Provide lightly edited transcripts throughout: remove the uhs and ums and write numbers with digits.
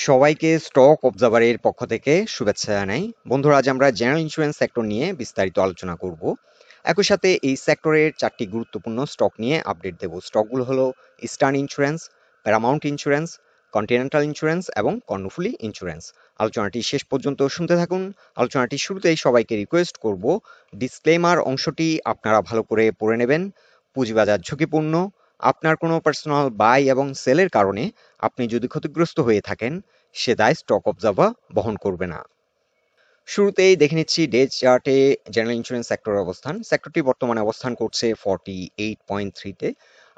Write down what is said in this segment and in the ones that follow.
সবাইকে স্টক অবজারভারের পক্ষ থেকে শুভেচ্ছা জানাই। বন্ধুরা, আজ আমরা জেনারেল ইন্স্যুরেন্স সেক্টর নিয়ে বিস্তারিত আলোচনা করব। একই সাথে এই সেক্টরের 4টি গুরুত্বপূর্ণ স্টক নিয়ে আপডেট দেব। স্টকগুলো হলো eastern insurance, Paramount insurance, continental insurance এবং কর্ণফুলি ইন্স্যুরেন্স। আলোচনাটি শেষ পর্যন্ত শুনতে থাকুন। আলোচনাটি শুরুতেই সবাইকে রিকোয়েস্ট করব, ডিসক্লেমার অংশটি আপনারা ভালো করে পড়ে নেবেন। পুঁজিবাজার ঝুঁকিপূর্ণ। আপনার কোনো পার্সোনাল বাই এবং সেলের কারণে আপনি যদি ক্ষতিগ্রস্ত হয়ে থাকেন, সে দায় স্টক অবজার্ভার বহন করবে না। শুরুতেই দেখে নিচ্ছি ডে চার্টে জেনারেল ইন্স্যুরেন্স সেক্টরের অবস্থান। সেক্টরটি বর্তমানে অবস্থান করছে 48.3-তে,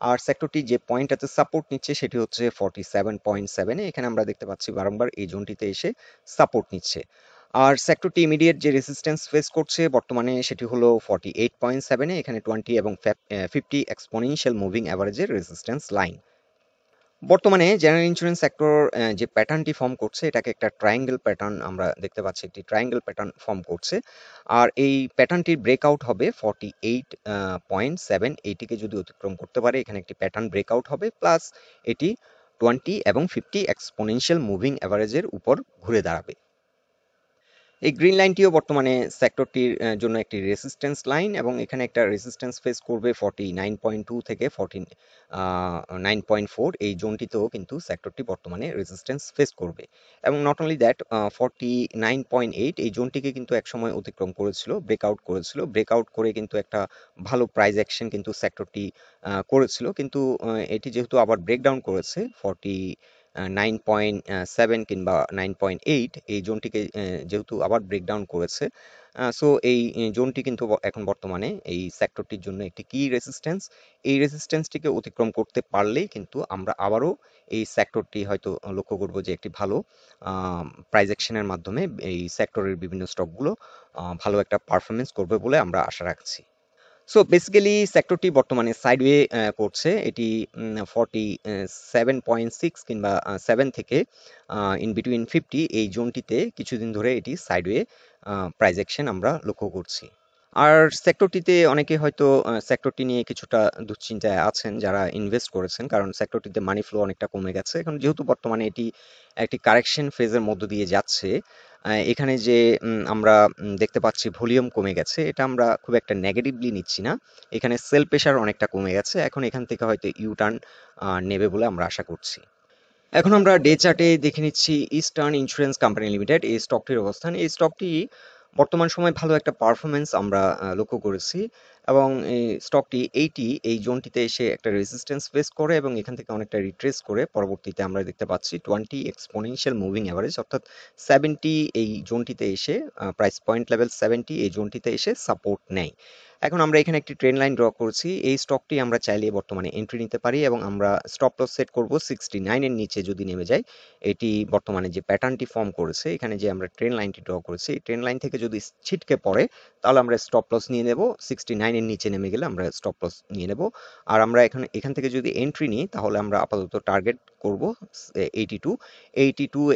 আর সেক্টরটি যে পয়েন্টটাতে সাপোর্ট নিচ্ছে সেটি হচ্ছে 47.7-এ। এখানে আমরা দেখতে পাচ্ছি বারংবার এই জোনটিতে এসে সাপোর্ট নিচ্ছে। আর সেক্টরটি ইমিডিয়েট যে রেজিস্ট্যান্স ফেস করছে বর্তমানে সেটি হলো 48.7-এ। এখানে 20 এবং 50 এক্সপোনেনশিয়াল মুভিং অ্যাভারেজের রেজিস্ট্যান্স লাইন। বর্তমানে জেনারেল ইন্স্যুরেন্স সেক্টর যে প্যাটার্নটি ফর্ম করছে এটাকে একটা ট্রায়াঙ্গেল প্যাটার্ন আমরা দেখতে পাচ্ছি, একটি ট্রায়াঙ্গেল প্যাটার্ন ফর্ম করছে। আর এই প্যাটার্নটির ব্রেকআউট হবে 48.7, এইটিকে যদি অতিক্রম করতে পারে এখানে একটি প্যাটার্ন ব্রেকআউট হবে, প্লাস এটি 20 এবং 50 এক্সপোনেনশিয়াল মুভিং অ্যাভারেজের উপর ঘুরে দাঁড়াবে। এই গ্রিন লাইনটিও বর্তমানে সেক্টরটির জন্য একটি রেসিস্ট্যান্স লাইন, এবং এখানে একটা রেসিস্ট্যান্স ফেস করবে 49.2 থেকে 49.4। এই জোনটিতেও কিন্তু সেক্টরটি বর্তমানে রেসিস্ট্যান্স ফেস করবে। এবং নট অনলি দ্যাট, 49.8 এই জোনটিকে কিন্তু একসময় অতিক্রম করেছিল, ব্রেকআউট করেছিল। ব্রেকআউট করে কিন্তু একটা ভালো প্রাইস অ্যাকশন কিন্তু সেক্টরটি করেছিল, কিন্তু এটি যেহেতু আবার ব্রেকডাউন করেছে 9.7 কিংবা 9.8 এই জোনটিকে যেহেতু আবার ব্রেকডাউন করেছে, সো এই জোনটি কিন্তু এখন বর্তমানে এই সেক্টরটির জন্য একটি কি রেসিস্ট্যান্স। এই রেসিস্ট্যান্সটিকে অতিক্রম করতে পারলেই কিন্তু আমরা আবারও এই সেক্টরটি হয়তো লক্ষ্য করব যে একটি ভালো প্রাইস অ্যাকশনের মাধ্যমে এই সেক্টরের বিভিন্ন স্টকগুলো ভালো একটা পারফরমেন্স করবে বলে আমরা আশা রাখছি। সো বেসিক্যালি সেক্টরটি বর্তমানে সাইডওয়ে করছে। এটি 47.6 কিংবা 7 থেকে ইন বিটুইন 50 এই জোনটিতে কিছুদিন ধরে এটি সাইডওয়ে প্রাইস অ্যাকশন আমরা লক্ষ্য করছি। আর সেক্টরটিতে অনেকে হয়তো সেক্টরটি নিয়ে কিছুটা দুশ্চিন্তায় আছেন যারা ইনভেস্ট করেছেন, কারণ সেক্টরটিতে মানি ফ্লো অনেকটা কমে গেছে। এখন যেহেতু বর্তমানে এটি একটি কারেকশন ফেজের মধ্য দিয়ে যাচ্ছে, এখানে যে আমরা দেখতে পাচ্ছি ভলিউম কমে গেছে, এটা আমরা খুব একটা নেগেটিভলি নিচ্ছি না। এখানে সেল প্রেশার অনেকটা কমে গেছে, এখন এখান থেকে হয়তো ইউটার্ন নেবে বলে আমরা আশা করছি। এখন আমরা ডে চার্টে দেখে নিচ্ছি ইস্টার্ন ইন্স্যুরেন্স কোম্পানি লিমিটেড এই স্টকটির অবস্থান। এই স্টকটি বর্তমান সময়ে ভালো একটা পারফরমেন্স আমরা লক্ষ্য করেছি, এবং এই স্টকটি এই জোনটিতে এসে একটা রেজিস্ট্যান্স ফেস করে এবং এখান থেকে অনেকটা রিট্রেস করে পরবর্তীতে আমরা দেখতে পাচ্ছি 20 এক্সপোনেনশিয়াল মুভিং অ্যাভারেজ অর্থাৎ 70 এই জোনটিতে এসে প্রাইস পয়েন্ট লেভেল 70 এই জোনটিতে এসে সাপোর্ট নেয়। এখন আমরা এখানে একটি ট্রেন্ড লাইন ড্র করছি। এই স্টকটি আমরা চাইলে বর্তমানে এন্ট্রি নিতে পারি, এবং আমরা স্টপ লস সেট করব 69 এর নিচে যদি নেমে যায়। এটি বর্তমানে যে প্যাটার্নটি ফর্ম করেছে, এখানে যে আমরা ট্রেন্ড লাইনটি ড্র করেছি, এই ট্রেন্ড লাইন থেকে যদি ছিটকে পড়ে তাহলে আমরা স্টপ লস নিয়ে নেব। 69 এর নিচে নেমে গেলে আমরা স্টপ লস নিয়ে নেব। আর আমরা এখান থেকে যদি এন্ট্রি নিই তাহলে আমরা আপাতত টার্গেট করব 82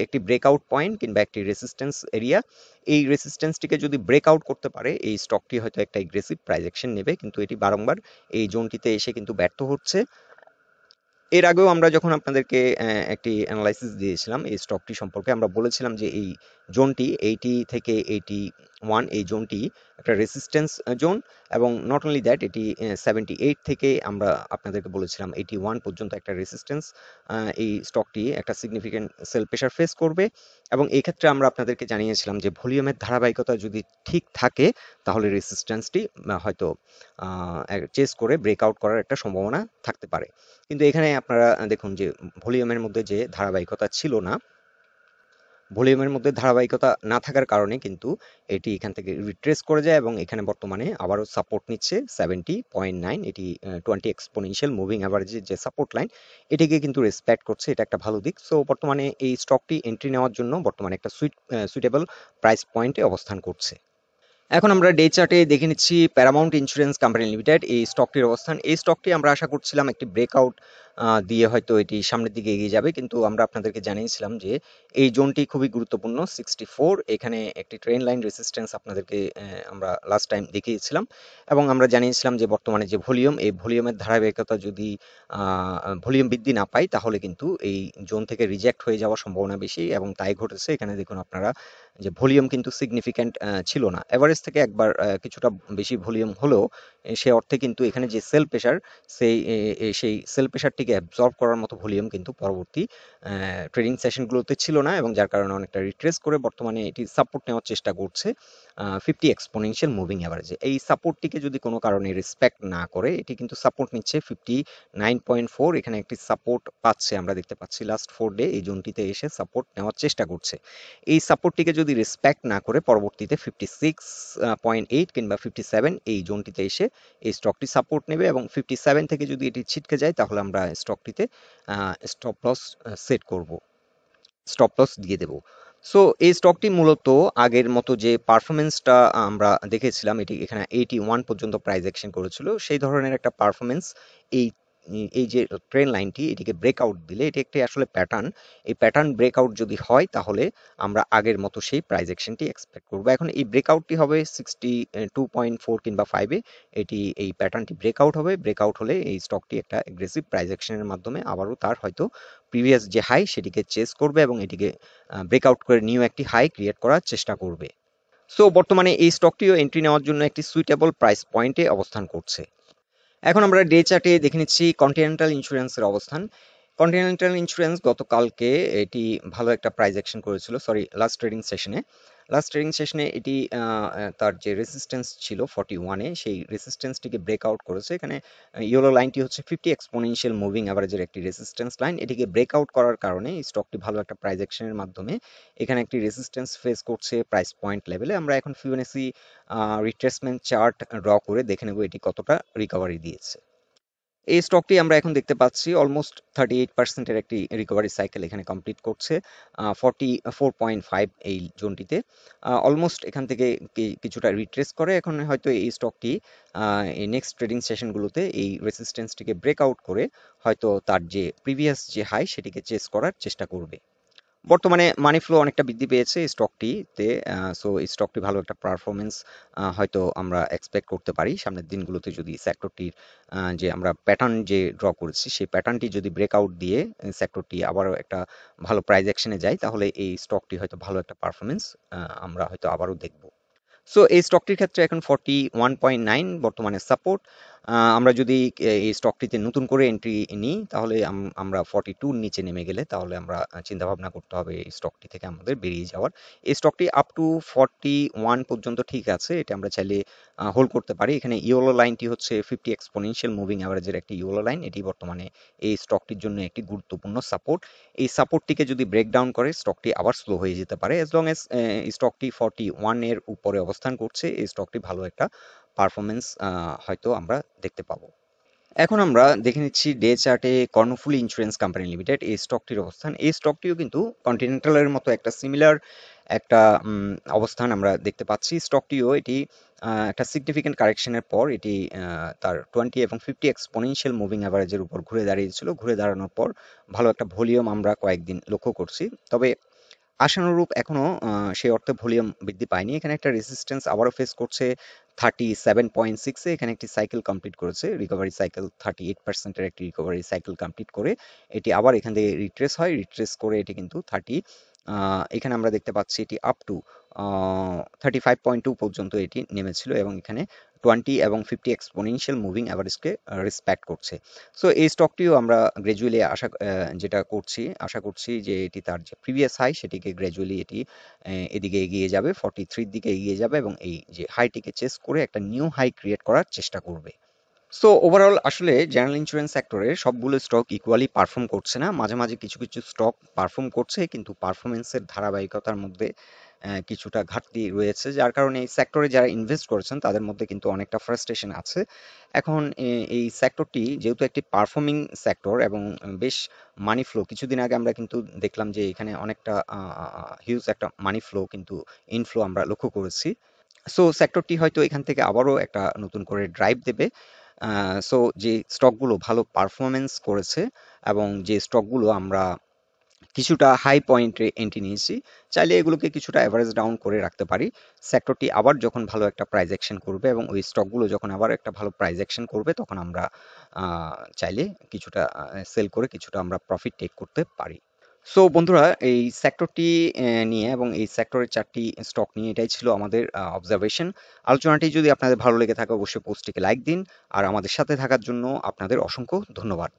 একটি ব্রেকআউট পয়েন্ট কিংবা একটি রেসিস্ট্যান্স এরিয়া। এই রেসিস্ট্যান্সটিকে যদি ব্রেকআউট করতে পারে এই স্টকটি হয়তো একটা এগ্রেসিভ প্রাইস অ্যাকশন নেবে, কিন্তু এটি বারংবার এই জোনটিতে এসে কিন্তু ব্যর্থ হচ্ছে। এর আগেও আমরা যখন আপনাদেরকে একটি অ্যানালাইসিস দিয়েছিলাম এই স্টকটি সম্পর্কে, আমরা বলেছিলাম যে এই জোনটি 80 থেকে 81 এই জোনটি একটা রেসিস্ট্যান্স জোন, এবং নট অনলি দ্যাট এটি 78 থেকে আমরা আপনাদেরকে বলেছিলাম 81 পর্যন্ত একটা রেসিস্ট্যান্স। এই স্টকটি একটা সিগনিফিক্যান্ট সেল প্রেশার ফেস করবে, এবং এই ক্ষেত্রে আমরা আপনাদেরকে জানিয়েছিলাম যে ভলিউমের ধারাবাহিকতা যদি ঠিক থাকে তাহলে রেসিস্ট্যান্সটি হয়তো চেস করে ব্রেকআউট করার একটা সম্ভাবনা থাকতে পারে। কিন্তু এখানে আপনারা দেখুন যে ভলিউমের মধ্যে যে ধারাবাহিকতা ছিল না, ভলিউমের মধ্যে ধারাবাহিকতা না থাকার কারণে কিন্তু এটি এখান থেকে রিট্রেস করে যায়, এবং এখানে বর্তমানে আবারও সাপোর্ট নিচ্ছে 70.9। এটি 20 এক্সপোনেনশিয়াল মুভিং অ্যাভারেজের যে সাপোর্ট লাইন, এটিকে কিন্তু রেসপেক্ট করছে, এটা একটা ভালো দিক। সো বর্তমানে এই স্টকটি এন্ট্রি নেওয়ার জন্য বর্তমানে একটা সুইটেবল প্রাইস পয়েন্টে অবস্থান করছে। এখন আমরা ডে চার্টে দেখে নিচ্ছি প্যারামাউন্ট ইন্স্যুরেন্স কোম্পানি লিমিটেড এই স্টকটির অবস্থান। এই স্টকটি আমরা আশা করছিলাম একটি ব্রেকআউট দিয়ে হয়তো এটি সামনের দিকে এগিয়ে যাবে, কিন্তু আমরা আপনাদেরকে জানিয়েছিলাম যে এই জোনটি খুবই গুরুত্বপূর্ণ 64। এখানে একটি ট্রেন লাইন রেসিস্ট্যান্স আপনাদেরকে আমরা লাস্ট টাইম দেখিয়েছিলাম, এবং আমরা জানিয়েছিলাম যে বর্তমানে যে ভলিউম, এই ভলিউমের ধারাবাহিকতা যদি ভলিউম বৃদ্ধি না পায় তাহলে কিন্তু এই জোন থেকে রিজেক্ট হয়ে যাওয়ার সম্ভাবনা বেশি, এবং তাই ঘটেছে। এখানে দেখুন আপনারা যে ভলিউম কিন্তু সিগনিফিক্যান্ট ছিল না, এভারেজ থেকে একবার কিছুটা বেশি ভলিউম হলেও সে অর্থে কিন্তু এখানে যে সেল প্রেশার, সেই সেল প্রেশারটিকে অ্যাবজর্ব করার মতো ভলিউম কিন্তু পরবর্তী ট্রেডিং সেশনগুলোতে ছিল না, এবং যার কারণে অনেকটা রিট্রেস করে বর্তমানে এটি সাপোর্ট নেওয়ার চেষ্টা করছে 50 এক্সপোনেনশিয়াল মুভিং অ্যাভারেজে। এই সাপোর্টটিকে যদি কোনো কারণে রেসপেক্ট না করে, এটি কিন্তু সাপোর্ট নিচ্ছে 59.4, এখানে একটি সাপোর্ট পাচ্ছে, আমরা দেখতে পাচ্ছি লাস্ট 4 ডে এই জোনটিতে এসে সাপোর্ট নেওয়ার চেষ্টা করছে। এই সাপোর্টটিকে যদি রেসপেক্ট না করে পরবর্তীতে 56.8 কিংবা 57 এই জোনটিতে এসে এই স্টকটি সাপোর্ট নেবে, এবং 57 থেকে যদি এটি ছিটকে যায় তাহলে আমরা স্টকটিতে স্টপ লস সেট করব, স্টপ লস দিয়ে দেব। সো এই স্টকটি মূলত আগের মতো যে পারফরমেন্সটা আমরা দেখেছিলাম, এটি এখানে 81 পর্যন্ত প্রাইস অ্যাকশন করেছিল, সেই ধরনের একটা পারফরমেন্স এই এই যে ট্রেন লাইনটি এটিকে ব্রেকআউট দিলে, এটি একটি আসলে প্যাটার্ন, এই প্যাটার্ন ব্রেকআউট যদি হয় তাহলে আমরা আগের মতো সেই প্রাইস অ্যাকশনটি এক্সপেক্ট করব। এখন এই ব্রেকআউটটি হবে 62.4 কিংবা 5-এ, এটি এই প্যাটার্নটি ব্রেকআউট হবে, ব্রেকআউট হলে এই স্টকটি একটা এগ্রেসিভ প্রাইস অ্যাকশনের মাধ্যমে আবারও তার হয়তো প্রিভিয়াস যে হাই সেটিকে চেস করবে, এবং এটিকে ব্রেকআউট করে নিউ একটি হাই ক্রিয়েট করার চেষ্টা করবে। সো বর্তমানে এই স্টকটিও এন্ট্রি নেওয়ার জন্য একটি সুইটেবল প্রাইস পয়েন্টে অবস্থান করছে। এখন আমরা ডে চার্টে দেখে নিচ্ছি কন্টিনেন্টাল ইন্স্যুরেন্সের অবস্থান। কন্টিনেন্টাল ইন্স্যুরেন্স গতকালকে এটি ভালো একটা প্রাইস অ্যাকশন করেছিল, সরি লাস্ট ট্রেডিং সেশনে এটি তার যে রেসিস্ট্যান্স ছিল 41-এ, সেই রেসিস্ট্যান্সটিকে ব্রেকআউট করেছে। এখানে ইয়েলো লাইনটি হচ্ছে 50 এক্সপোনেনশিয়াল মুভিং অ্যাভারেজের একটি রেসিস্ট্যান্স লাইন, এটিকে ব্রেকআউট করার কারণে এই স্টকটি ভালো একটা প্রাইস অ্যাকশনের মাধ্যমে এখানে একটি রেসিস্ট্যান্স ফেস করছে প্রাইস পয়েন্ট লেভেলে। আমরা এখন ফিবোনাচি রিট্রেসমেন্ট চার্ট ড্র করে দেখে নেব এটি কতটা রিকভারি দিয়েছে। এই স্টকটি আমরা এখন দেখতে পাচ্ছি অলমোস্ট 38% এর একটি রিকভারি সাইকেল এখানে কমপ্লিট করছে 44.5 এই জোনটিতে। অলমোস্ট এখান থেকে কিছুটা রিট্রেস করে এখন হয়তো এই স্টকটি এই নেক্সট ট্রেডিং সেশনগুলোতে এই রেসিস্ট্যান্সটিকে ব্রেকআউট করে হয়তো তার যে প্রিভিয়াস যে হাই সেটিকে চেস করার চেষ্টা করবে। বর্তমানে মানি ফ্লো অনেকটা বৃদ্ধি পেয়েছে এই স্টকটিতে, সো এই স্টকটি ভালো একটা পারফরমেন্স হয়তো আমরা এক্সপেক্ট করতে পারি সামনের দিনগুলোতে, যদি সেক্টরটির যে আমরা প্যাটার্ন যে ড্র করেছি সেই প্যাটার্নটি যদি ব্রেকআউট দিয়ে সেক্টরটি আবারও একটা ভালো প্রাইস অ্যাকশনে যায় তাহলে এই স্টকটি হয়তো ভালো একটা পারফরমেন্স আমরা হয়তো আবারও দেখব। সো এই স্টকটির ক্ষেত্রে এখন 41.9 বর্তমানে সাপোর্ট। আমরা যদি এই স্টকটিতে নতুন করে এন্ট্রি নিই তাহলে আমরা 42 নিচে নেমে গেলে তাহলে আমরা চিন্তা ভাবনা করতে হবে এই স্টকটি থেকে আমাদের বেরিয়ে যাওয়ার। এই স্টকটি আপ টু 41 পর্যন্ত ঠিক আছে, এটা আমরা চাইলে হোল্ড করতে পারি। এখানে ইয়েলো লাইনটি হচ্ছে 50 এক্সপোনেনশিয়াল মুভিং অ্যাভারেজের একটি ইয়েলো লাইন, এটি বর্তমানে এই স্টকটির জন্য একটি গুরুত্বপূর্ণ সাপোর্ট। এই সাপোর্টটিকে যদি ব্রেকডাউন করে স্টকটি আবার স্লো হয়ে যেতে পারে। অ্যাজ লং এজ স্টকটি 41 এর উপরে অবস্থান করছে, এই স্টকটি ভালো একটা পারফরমেন্স হয়তো আমরা দেখতে পাবো। এখন আমরা দেখে নিচ্ছি ডে চার্টে কর্ণফুলী ইন্স্যুরেন্স কোম্পানি লিমিটেড এই স্টকটির অবস্থান। এই স্টকটিও কিন্তু কন্টিনেন্টালের মতো একটা সিমিলার একটা অবস্থান আমরা দেখতে পাচ্ছি। স্টকটিও এটি একটা সিগনিফিক্যান্ট কারেকশনের পর এটি তার 20 এবং 50 এক্সপোনেনশিয়াল মুভিং অ্যাভারেজের উপর ঘুরে দাঁড়িয়েছিল, ঘুরে দাঁড়ানোর পর ভালো একটা ভলিউম আমরা কয়েকদিন লক্ষ্য করছি, তবে আশানুরূপ এখনো সেই অর্থে ভলিউম বৃদ্ধি পায়নি। এখানে একটা রেসিস্ট্যান্স আবারও ফেস করছে 37.6-এ, এখানে একটি সাইকেল কমপ্লিট করেছে, রিকভারি সাইকেল 38% এর একটি রিকভারি সাইকেল কমপ্লিট করে এটি আবার এখান থেকে রিট্রেস হয়, রিট্রেস করে এটি কিন্তু এখানে আমরা দেখতে পাচ্ছি এটি আপ টু 35.2 পর্যন্ত এটি নেমেছিল, এবং এখানে 20 এবং 50 এক্সপোনেনশিয়াল মুভিং অ্যাভারেজকে রেসপেক্ট করছে। সো এই স্টকটিও আমরা গ্র্যাজুয়ালি আশা করছি যে এটি তার যে প্রিভিয়াস হাই সেটিকে গ্র্যাজুয়ালি এটি এদিকে এগিয়ে যাবে, 43 দিকে এগিয়ে যাবে, এবং এই যে হাইটিকে চেস করে একটা নিউ হাই ক্রিয়েট করার চেষ্টা করবে। সো ওভারঅল আসলে জেনারেল ইন্স্যুরেন্স সেক্টরে সবগুলো স্টক ইকুয়ালি পারফর্ম করছে না, মাঝে মাঝে কিছু কিছু স্টক পারফর্ম করছে কিন্তু পারফরমেন্সের ধারাবাহিকতার মধ্যে কিছুটা ঘাটতি রয়েছে, যার কারণে এই সেক্টরে যারা ইনভেস্ট করেছেন তাদের মধ্যে কিন্তু অনেকটা ফ্রাস্ট্রেশন আছে। এখন এই সেক্টরটি যেহেতু একটি পারফর্মিং সেক্টর এবং বেশ মানি ফ্লো, কিছুদিন আগে আমরা কিন্তু দেখলাম যে এখানে অনেকটা হিউজ একটা মানি ফ্লো কিন্তু ইনফ্লো আমরা লক্ষ্য করেছি। সো সেক্টরটি হয়তো এখান থেকে আবারও একটা নতুন করে ড্রাইভ দেবে। সো যে স্টকগুলো ভালো পারফরমেন্স করেছে এবং যে স্টকগুলো আমরা কিছুটা হাই পয়েন্টে এন্ট্রি নিয়েছি, চাইলে এগুলোকে কিছুটা অ্যাভারেজ ডাউন করে রাখতে পারি। সেক্টরটি আবার যখন ভালো একটা প্রাইস অ্যাকশন করবে এবং ওই স্টকগুলো যখন আবার একটা ভালো প্রাইস অ্যাকশন করবে, তখন আমরা চাইলে কিছুটা সেল করে কিছুটা আমরা প্রফিট টেক করতে পারি। সো বন্ধুরা, এই সেক্টরটি নিয়ে এবং এই সেক্টরের 4টি স্টক নিয়ে এটাই ছিল আমাদের অবজারভেশন। আলোচনাটি যদি আপনাদের ভালো লেগে থাকে, অবশ্যই পোস্টটিকে লাইক দিন। আর আমাদের সাথে থাকার জন্য আপনাদের অসংখ্য ধন্যবাদ।